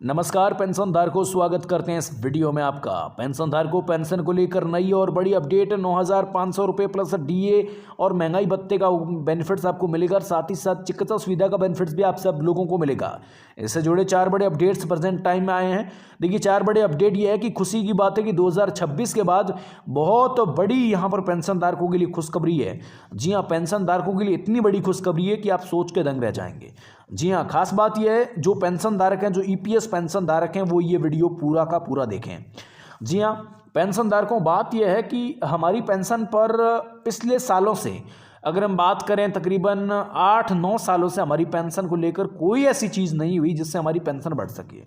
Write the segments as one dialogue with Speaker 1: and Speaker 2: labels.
Speaker 1: नमस्कार पेंशन धारकों, स्वागत करते हैं इस वीडियो में आपका। पेंशन धारकों, पेंशन को लेकर नई और बड़ी अपडेट। 9,500 रुपये प्लस डीए और महंगाई भत्ते का बेनिफिट्स आपको मिलेगा। साथ ही साथ चिकित्सा सुविधा का बेनिफिट्स भी आप सब लोगों को मिलेगा। इससे जुड़े 4 बड़े अपडेट्स प्रेजेंट टाइम में आए हैं। देखिए, 4 बड़े अपडेट ये है कि खुशी की बात है कि 2026 के बाद बहुत बड़ी यहाँ पर पेंशन धारकों के लिए खुशखबरी है। जी हाँ, पेंशन धारकों के लिए इतनी बड़ी खुशखबरी है कि आप सोच के दंग रह जाएंगे। जी हाँ, खास बात यह है, जो पेंशन धारक हैं, जो ईपीएस पेंशन धारक हैं, वो ये वीडियो पूरा का पूरा देखें। जी हाँ, पेंशन धारकों, बात यह है कि हमारी पेंशन पर पिछले सालों से अगर हम बात करें, तकरीबन 8-9 सालों से हमारी पेंशन को लेकर कोई ऐसी चीज़ नहीं हुई जिससे हमारी पेंशन बढ़ सके।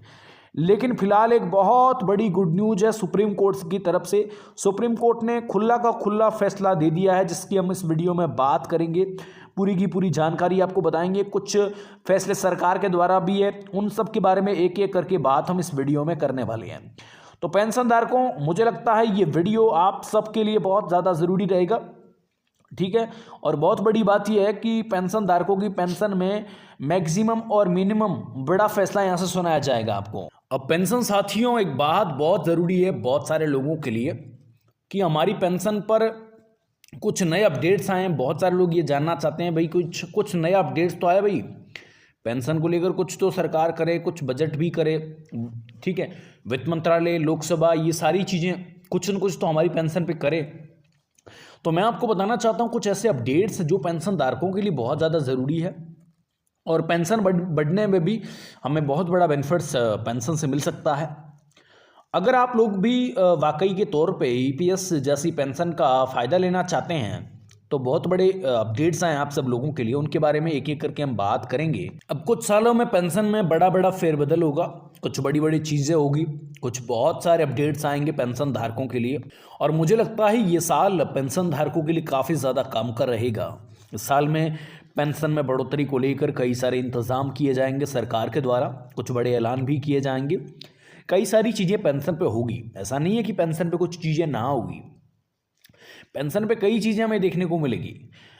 Speaker 1: लेकिन फिलहाल एक बहुत बड़ी गुड न्यूज़ है सुप्रीम कोर्ट की तरफ से। सुप्रीम कोर्ट ने खुला का खुला फैसला दे दिया है, जिसकी हम इस वीडियो में बात करेंगे। पूरी की पूरी जानकारी आपको बताएंगे। कुछ फैसले सरकार के द्वारा भी है, उन सब के बारे में एक एक करके बात हम इस वीडियो में करने वाले हैं। तो पेंशन धारकों, मुझे लगता है ये वीडियो आप सबके लिए बहुत ज़्यादा ज़रूरी रहेगा, ठीक है। और बहुत बड़ी बात यह है कि पेंशन धारकों की पेंशन में मैक्सिमम और मिनिमम बड़ा फैसला यहाँ से सुनाया जाएगा आपको। अब पेंशन साथियों, एक बात बहुत ज़रूरी है बहुत सारे लोगों के लिए कि हमारी पेंशन पर कुछ नए अपडेट्स आए हैं। बहुत सारे लोग ये जानना चाहते हैं, भाई कुछ नए अपडेट्स तो आए भाई पेंशन को लेकर, कुछ तो सरकार करे, कुछ बजट भी करे, ठीक है। वित्त मंत्रालय, लोकसभा, ये सारी चीज़ें कुछ न कुछ तो हमारी पेंशन पे करे। तो मैं आपको बताना चाहता हूँ कुछ ऐसे अपडेट्स जो पेंशन धारकों के लिए बहुत ज़्यादा ज़रूरी है, और पेंशन बढ़ने में भी हमें बहुत बड़ा बेनिफिट्स पेंशन से मिल सकता है। अगर आप लोग भी वाकई के तौर पे ईपीएस जैसी पेंशन का फ़ायदा लेना चाहते हैं, तो बहुत बड़े अपडेट्स हैं आप सब लोगों के लिए। उनके बारे में एक एक करके हम बात करेंगे। अब कुछ सालों में पेंशन में बड़ा बड़ा फेरबदल होगा, कुछ बड़ी बड़ी चीज़ें होगी, कुछ बहुत सारे अपडेट्स आएंगे पेंशन धारकों के लिए। और मुझे लगता है ये साल पेंशन धारकों के लिए काफ़ी ज़्यादा काम कर रहेगा। इस साल में पेंशन में बढ़ोतरी को लेकर कई सारे इंतज़ाम किए जाएंगे सरकार के द्वारा, कुछ बड़े ऐलान भी किए जाएंगे। कई सारी चीज़ें पेंशन पे होगी। ऐसा नहीं है कि पेंशन पे कुछ चीज़ें ना होगी, पेंशन पे कई चीज़ें हमें देखने को मिलेगी।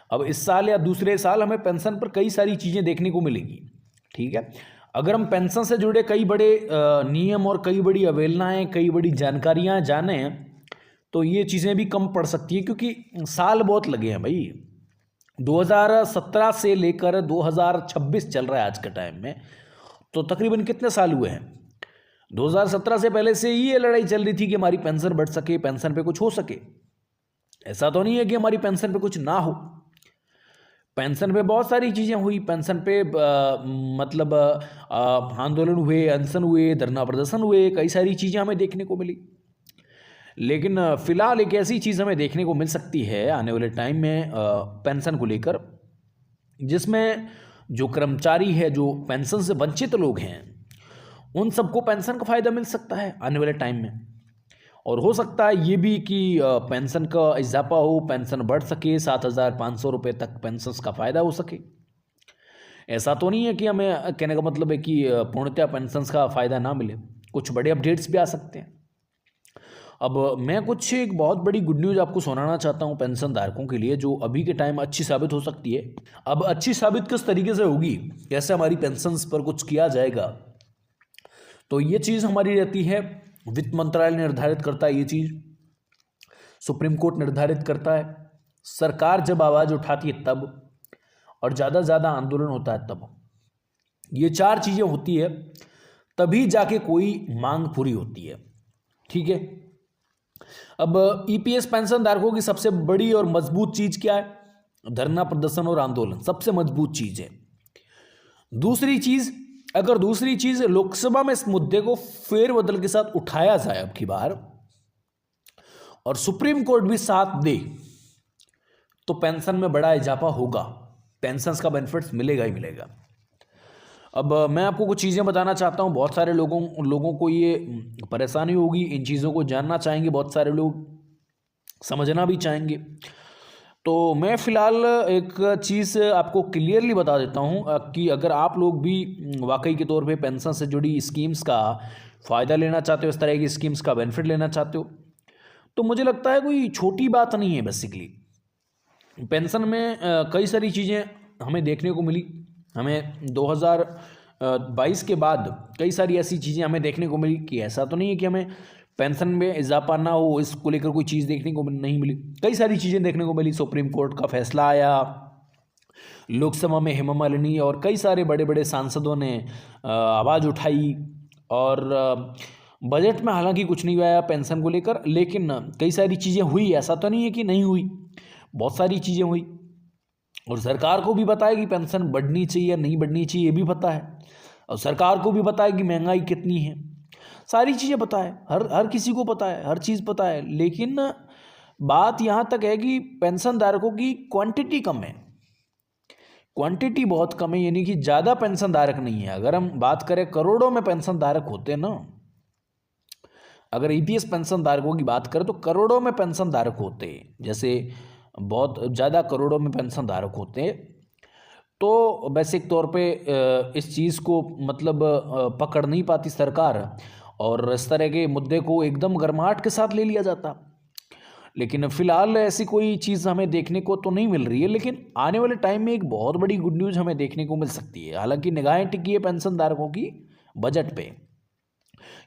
Speaker 1: अब इस साल या दूसरे साल हमें पेंशन पर कई सारी चीज़ें देखने को मिलेगी, ठीक है। अगर हम पेंशन से जुड़े कई बड़े नियम और कई बड़ी अवहेलनाएँ, कई बड़ी जानकारियाँ जाने तो ये चीज़ें भी कम पड़ सकती है, क्योंकि साल बहुत लगे हैं भाई। 2017 से लेकर 2026 चल रहा है आज के टाइम में, तो तकरीबन कितने साल हुए हैं। 2017 से पहले से ही ये लड़ाई चल रही थी कि हमारी पेंशन बढ़ सके, पेंशन पे कुछ हो सके। ऐसा तो नहीं है कि हमारी पेंशन पे कुछ ना हो। पेंशन पे बहुत सारी चीज़ें हुई। पेंशन पे आंदोलन हुए, अनशन हुए, धरना प्रदर्शन हुए, कई सारी चीज़ें हमें देखने को मिली। लेकिन फिलहाल एक ऐसी चीज़ हमें देखने को मिल सकती है आने वाले टाइम में पेंशन को लेकर, जिसमें जो कर्मचारी है, जो पेंशन से वंचित लोग हैं, उन सबको पेंशन का फ़ायदा मिल सकता है आने वाले टाइम में। और हो सकता है ये भी कि पेंशन का इजाफा हो, पेंशन बढ़ सके, 7,500 रुपये तक पेंशन का फ़ायदा हो सके। ऐसा तो नहीं है कि हमें, कहने का मतलब है कि पूर्णतः पेंशन का फ़ायदा ना मिले। कुछ बड़े अपडेट्स भी आ सकते हैं। अब मैं कुछ एक बहुत बड़ी गुड न्यूज़ आपको सुनाना चाहता हूँ पेंशन धारकों के लिए, जो अभी के टाइम अच्छी साबित हो सकती है। अब अच्छी साबित किस तरीके से होगी, कैसे हमारी पेंशन पर कुछ किया जाएगा, तो ये चीज़ हमारी रहती है, वित्त मंत्रालय निर्धारित करता है ये चीज़, सुप्रीम कोर्ट निर्धारित करता है, सरकार जब आवाज़ उठाती है तब, और ज़्यादा ज़्यादा आंदोलन होता है तब। ये 4 चीज़ें होती है, तभी जाके कोई मांग पूरी होती है, ठीक है। अब ईपीएस पेंशन धारकों की सबसे बड़ी और मजबूत चीज़ क्या है? धरना प्रदर्शन और आंदोलन सबसे मजबूत चीज़ है। दूसरी चीज़, लोकसभा में इस मुद्दे को फेरबदल के साथ उठाया जाए अब की बार, और सुप्रीम कोर्ट भी साथ दे, तो पेंशन में बड़ा इजाफा होगा, पेंशन का बेनिफिट्स मिलेगा ही मिलेगा। अब मैं आपको कुछ चीज़ें बताना चाहता हूँ। बहुत सारे लोगों को ये परेशानी होगी, इन चीज़ों को जानना चाहेंगे, बहुत सारे लोग समझना भी चाहेंगे। तो मैं फ़िलहाल एक चीज़ आपको क्लियरली बता देता हूँ कि अगर आप लोग भी वाकई के तौर पे पेंशन से जुड़ी स्कीम्स का फ़ायदा लेना चाहते हो, इस तरह की स्कीम्स का बेनिफिट लेना चाहते हो, तो मुझे लगता है कोई छोटी बात नहीं है। बेसिकली पेंशन में कई सारी चीज़ें हमें देखने को मिली। हमें 22 के बाद कई सारी ऐसी चीज़ें हमें देखने को मिली कि ऐसा तो नहीं है कि हमें पेंशन में इजाफा ना हो, इसको लेकर कोई चीज़ देखने को नहीं मिली। कई सारी चीज़ें देखने को मिली। सुप्रीम कोर्ट का फैसला आया, लोकसभा में हेमा मालिनी और कई सारे बड़े बड़े सांसदों ने आवाज़ उठाई, और बजट में हालांकि कुछ नहीं आया पेंशन को लेकर, लेकिन कई सारी चीज़ें हुई। ऐसा तो नहीं है कि नहीं हुई, बहुत सारी चीज़ें हुई। और सरकार को भी पता है कि पेंशन बढ़नी चाहिए या नहीं बढ़नी चाहिए, ये भी पता है। और सरकार को भी पता है कि महंगाई कितनी है, सारी चीज़ें पता है, हर किसी को पता है, हर चीज़ पता है। लेकिन बात यहाँ तक है कि पेंशन धारकों की क्वांटिटी कम है, क्वांटिटी बहुत कम है, यानी कि ज़्यादा पेंशन धारक नहीं है। अगर हम बात करें करोड़ों में पेंशन धारक होते ना, अगर ईपीएस पेंशन धारकों की बात करें तो करोड़ों में पेंशन धारक होते, जैसे बहुत ज़्यादा करोड़ों में पेंशन धारक होते, तो बेसिक तौर पे इस चीज़ को मतलब पकड़ नहीं पाती सरकार, और इस तरह के मुद्दे को एकदम गर्माहट के साथ ले लिया जाता। लेकिन फ़िलहाल ऐसी कोई चीज़ हमें देखने को तो नहीं मिल रही है, लेकिन आने वाले टाइम में एक बहुत बड़ी गुड न्यूज़ हमें देखने को मिल सकती है। हालांकि निगाहें टिकी है पेंशन धारकों की बजट पे।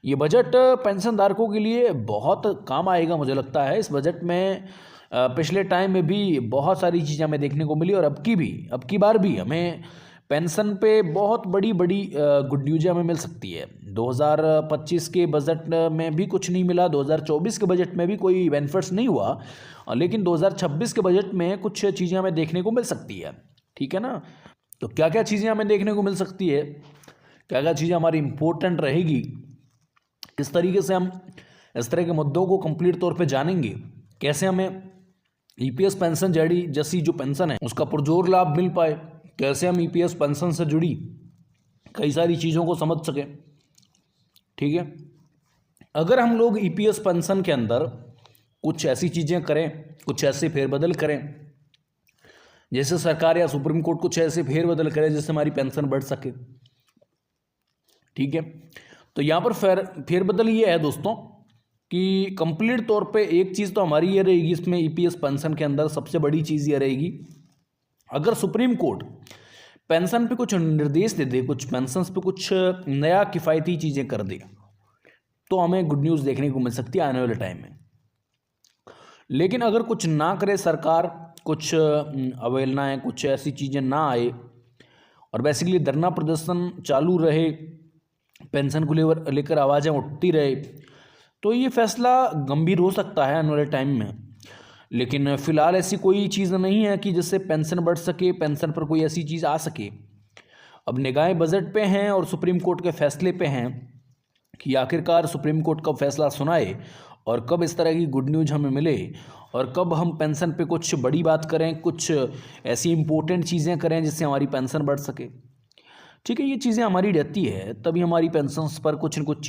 Speaker 1: ये बजट पेंशन धारकों के लिए बहुत काम आएगा, मुझे लगता है। इस बजट में पिछले टाइम में भी बहुत सारी चीज़ें हमें देखने को मिली, और अब की बार भी हमें पेंशन पे बहुत बड़ी बड़ी गुड न्यूज़ हमें मिल सकती है। 2025 के बजट में भी कुछ नहीं मिला, 2024 के बजट में भी कोई बेनिफिट्स नहीं हुआ, लेकिन 2026 के बजट में कुछ चीज़ें हमें देखने को मिल सकती है। ठीक है ना? तो क्या क्या चीज़ें हमें देखने को मिल सकती है, क्या क्या चीज़ें हमारी इम्पोर्टेंट रहेगी, किस तरीके से हम इस तरह के मुद्दों को कंप्लीट तौर पे जानेंगे, कैसे हमें ईपीएस पेंशन जैसी जो पेंशन है उसका पुरजोर लाभ मिल पाए, कैसे हम ईपीएस पेंशन से जुड़ी कई सारी चीज़ों को समझ सकें। ठीक है, अगर हम लोग ईपीएस पेंशन के अंदर कुछ ऐसी चीज़ें करें, कुछ ऐसे फेरबदल करें, जैसे सरकार या सुप्रीम कोर्ट कुछ ऐसे फेरबदल करे जिससे हमारी पेंशन बढ़ सके। ठीक है, तो यहाँ पर फेरबदल ये है दोस्तों कि कंप्लीट तौर पे एक चीज़ तो हमारी ये रहेगी इसमें ईपीएस पेंशन के अंदर, सबसे बड़ी चीज़ ये रहेगी, अगर सुप्रीम कोर्ट पेंशन पे कुछ निर्देश दे दे, कुछ पेंशन्स पे कुछ नया किफ़ायती चीज़ें कर दे, तो हमें गुड न्यूज़ देखने को मिल सकती है आने वाले टाइम में। लेकिन अगर कुछ ना करे सरकार, कुछ अवहेलनाएँ, कुछ ऐसी चीज़ें ना आए और बेसिकली धरना प्रदर्शन चालू रहे, पेंशन को लेकर आवाज़ें उठती रहे, तो ये फैसला गंभीर हो सकता है आने वाले टाइम में। लेकिन फ़िलहाल ऐसी कोई चीज़ नहीं है कि जिससे पेंशन बढ़ सके, पेंशन पर कोई ऐसी चीज़ आ सके। अब निगाहें बजट पे हैं और सुप्रीम कोर्ट के फैसले पे हैं कि आखिरकार सुप्रीम कोर्ट कब फैसला सुनाए और कब इस तरह की गुड न्यूज़ हमें मिले, और कब हम पेंशन पे कुछ बड़ी बात करें, कुछ ऐसी इम्पोर्टेंट चीज़ें करें जिससे हमारी पेंशन बढ़ सके। ठीक है, ये चीज़ें हमारी रहती है, तभी हमारी पेंशन्स पर कुछ न कुछ चीज़